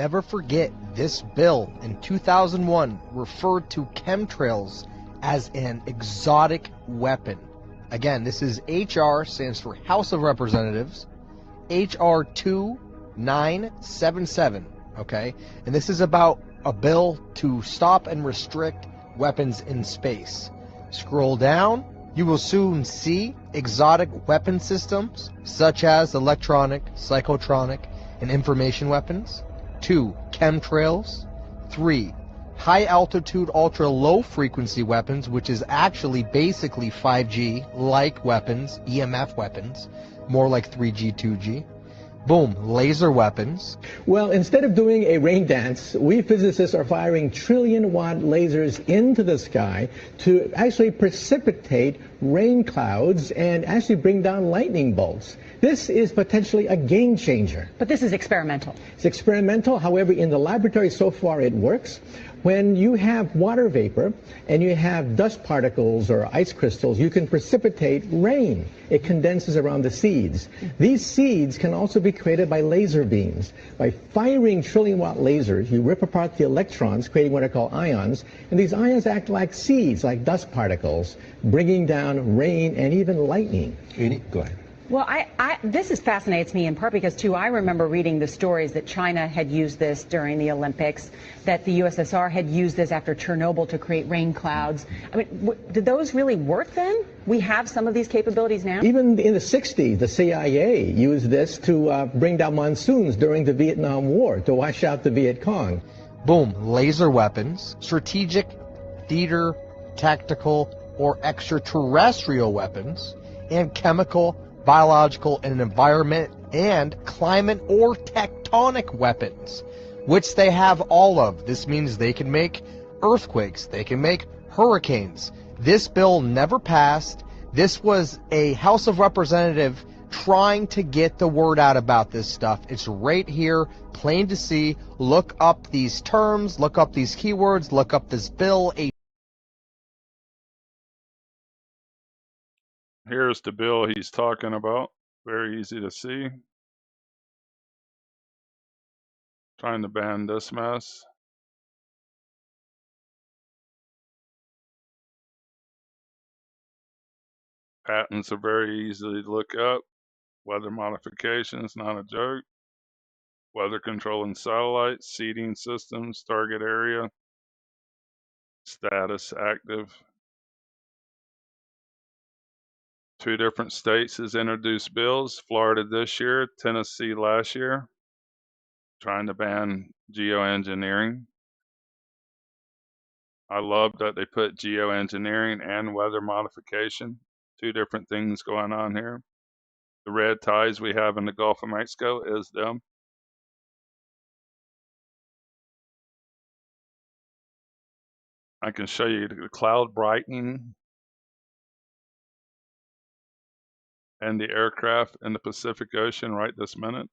Never forget, this bill in 2001 referred to chemtrails as an exotic weapon. Again, this is HR, stands for House of Representatives, HR 2977, okay? And this is about a bill to stop and restrict weapons in space. Scroll down, you will soon see exotic weapon systems such as electronic, psychotronic, and information weapons. 2. Chemtrails. 3. High altitude, ultra low frequency weapons, which is actually basically 5G like weapons, EMF weapons, more like 3G, 2G. Boom, laser weapons. Well, instead of doing a rain dance, we physicists are firing trillion-watt lasers into the sky to actually precipitate rain clouds and actually bring down lightning bolts. This is potentially a game changer. But this is experimental. It's experimental. However, in the laboratory so far it works. When you have water vapor and you have dust particles or ice crystals, you can precipitate rain. It condenses around the seeds. These seeds can also be created by laser beams. By firing trillion-watt lasers, you rip apart the electrons, creating what are called ions, and these ions act like seeds, like dust particles, bringing down rain and even lightning. Go ahead. Well, this fascinates me in part because, too, I remember reading the stories that China had used this during the Olympics, that the USSR had used this after Chernobyl to create rain clouds. I mean, did those really work then? We have some of these capabilities now? Even in the 60s, the CIA used this to bring down monsoons during the Vietnam War, to wash out the Viet Cong. Boom, laser weapons, strategic, theater, tactical, or extraterrestrial weapons, and chemical, biological, and environment and climate or tectonic weapons, which they have all of. This means they can make earthquakes, they can make hurricanes. This bill never passed. This was a House of Representatives trying to get the word out about this stuff. It's right here, plain to see. Look up these terms, look up these keywords, look up this bill. Here's the bill he's talking about. Very easy to see. Trying to ban this mess. Patents are very easy to look up. Weather modification is not a joke. Weather controlling satellites, seeding systems, target area, status active. 2 different states has introduced bills, Florida this year, Tennessee last year, trying to ban geoengineering. I love that they put geoengineering and weather modification, 2 different things going on here. The red ties we have in the Gulf of Mexico is them. I can show you the cloud brightening and the aircraft in the Pacific Ocean right this minute.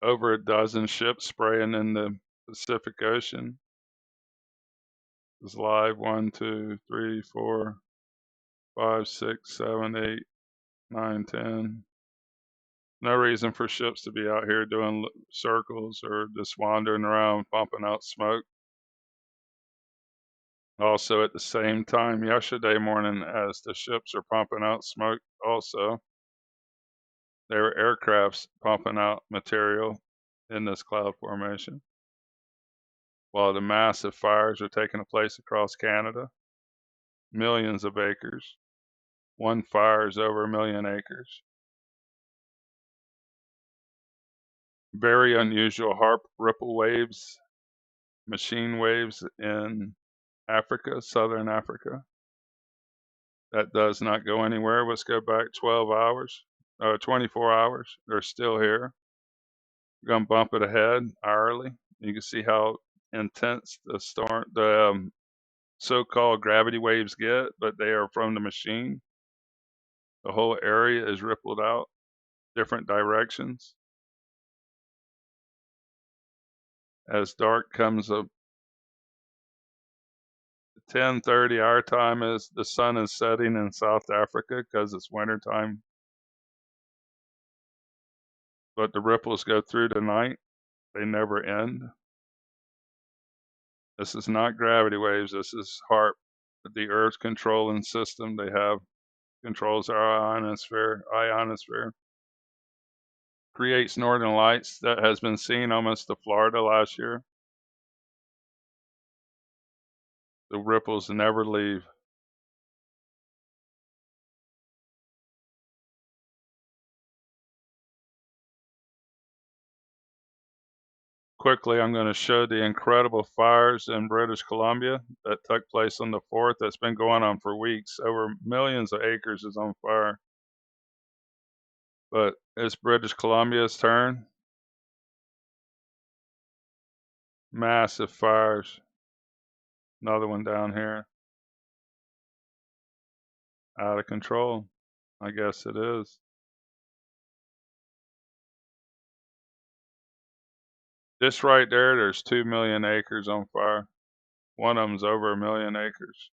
Over a dozen ships spraying in the Pacific Ocean. It's live 1, 2, 3, 4, 5, 6, 7, 8, 9, 10. No reason for ships to be out here doing circles or just wandering around pumping out smoke. Also, at the same time, yesterday morning, as the ships are pumping out smoke, also, there were aircrafts pumping out material in this cloud formation, while the massive fires are taking place across Canada, millions of acres. One fire is over 1 million acres. Very unusual harp ripple waves, machine waves in Africa, southern Africa. That does not go anywhere. Let's go back 24 hours. They're still here. We're going to bump it ahead hourly. You can see how intense the storm, the so-called gravity waves get, but they are from the machine. The whole area is rippled out, different directions. As dark comes up, 10:30 our time is the sun is setting in South Africa because it's wintertime. but the ripples go through the night. They never end. This is not gravity waves. This is HARP, the Earth's controlling system. They have controls our ionosphere. Creates northern lights that has been seen almost to Florida last year. The ripples never leave. Quickly, I'm going to show the incredible fires in British Columbia that took place on the 4th. That's been going on for weeks. Over millions of acres is on fire. But it's British Columbia's turn. Massive fires. Another one down here. Out of control. I guess it is. This right there, there's 2 million acres on fire. One of them's over 1 million acres.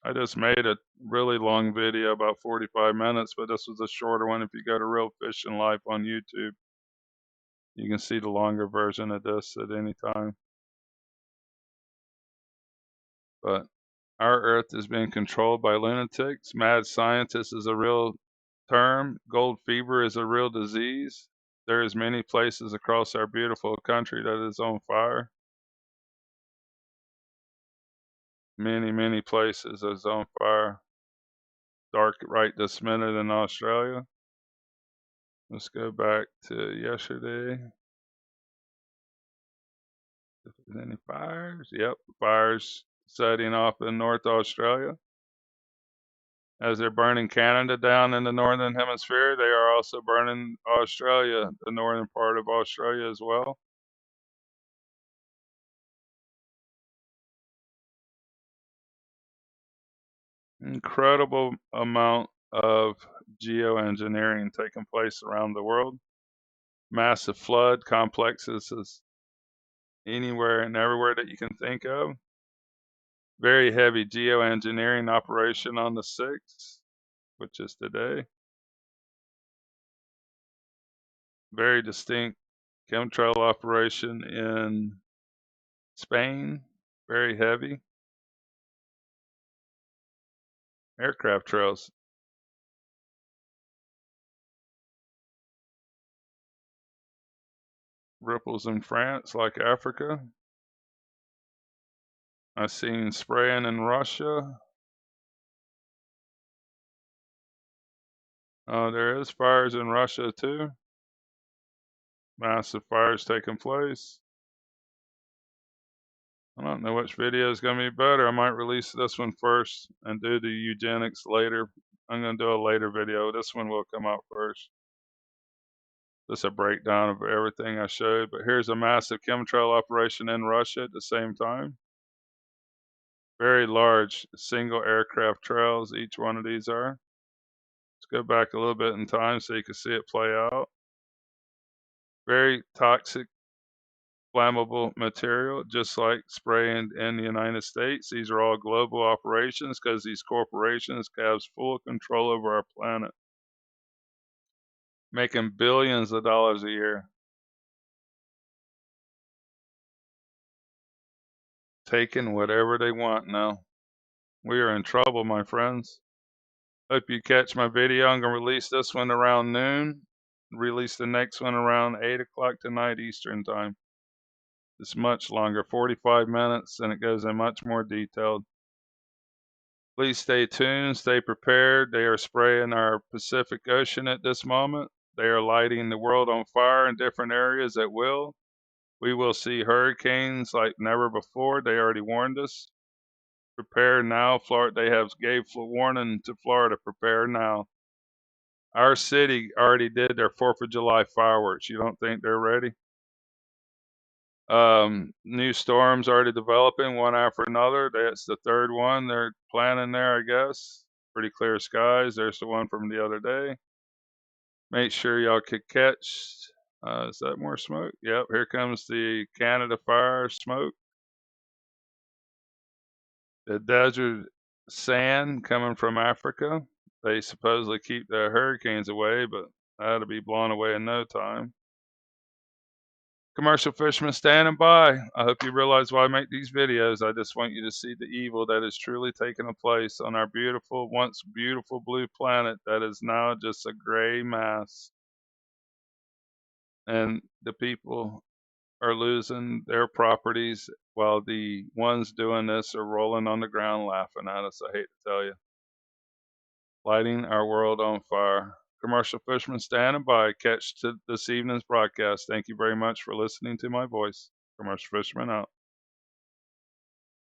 I just made a really long video, about 45 minutes, but this was a shorter one. If you go to Real Fishing Life on YouTube, you can see the longer version of this at any time. But our Earth is being controlled by lunatics. Mad scientists is a real term. Gold fever is a real disease. There is many places across our beautiful country that is on fire. Many places is on fire. Dark right this minute in Australia. Let's go back to yesterday. If there's any fires, yep, fires setting off in North Australia. As they're burning Canada down in the northern hemisphere, they are also burning Australia, the northern part of Australia as well. Incredible amount of geoengineering taking place around the world. Massive flood complexes is anywhere and everywhere that you can think of. Very heavy geoengineering operation on the 6th, which is today. Very distinct chemtrail operation in Spain, very heavy. Aircraft trails. Ripples in France, like Africa. I've seen spraying in Russia. There is fires in Russia too. Massive fires taking place. I don't know which video is going to be better. I might release this one first and do the eugenics later. I'm going to do a later video. This one will come out first. Just a breakdown of everything I showed. But here's a massive chemtrail operation in Russia at the same time. Very large single aircraft trails, each one of these are. Let's go back a little bit in time so you can see it play out. Very toxic, flammable material, just like spraying in the United States. These are all global operations because these corporations have full control over our planet, making billions of dollars a year. Taking whatever they want now. We are in trouble, my friends. Hope you catch my video. I'm going to release this one around noon. Release the next one around 8 o'clock tonight Eastern time. It's much longer, 45 minutes, and it goes in much more detailed. Please stay tuned, stay prepared. They are spraying our Pacific Ocean at this moment. They are lighting the world on fire in different areas at will. We will see hurricanes like never before. They already warned us. Prepare now. Florida, they have gave warning to Florida. Prepare now. Our city already did their 4th of July fireworks. You don't think they're ready? New storms already developing one after another. That's the 3rd one they're planning there, I guess. Pretty clear skies. There's the one from the other day. Make sure y'all could catch. Is that more smoke? Yep, here comes the Canada fire smoke. The desert sand coming from Africa. They supposedly keep the hurricanes away, but That'll be blown away in no time. Commercial fishermen standing by. I hope you realize why I make these videos. I just want you to see the evil that is truly taking place on our beautiful, once beautiful blue planet that is now just a gray mass. And the people are losing their properties while the ones doing this are rolling on the ground laughing at us. I hate to tell you. Lighting our world on fire. Commercial fishermen standing by. Catch this evening's broadcast. Thank you very much for listening to my voice. Commercial fisherman out.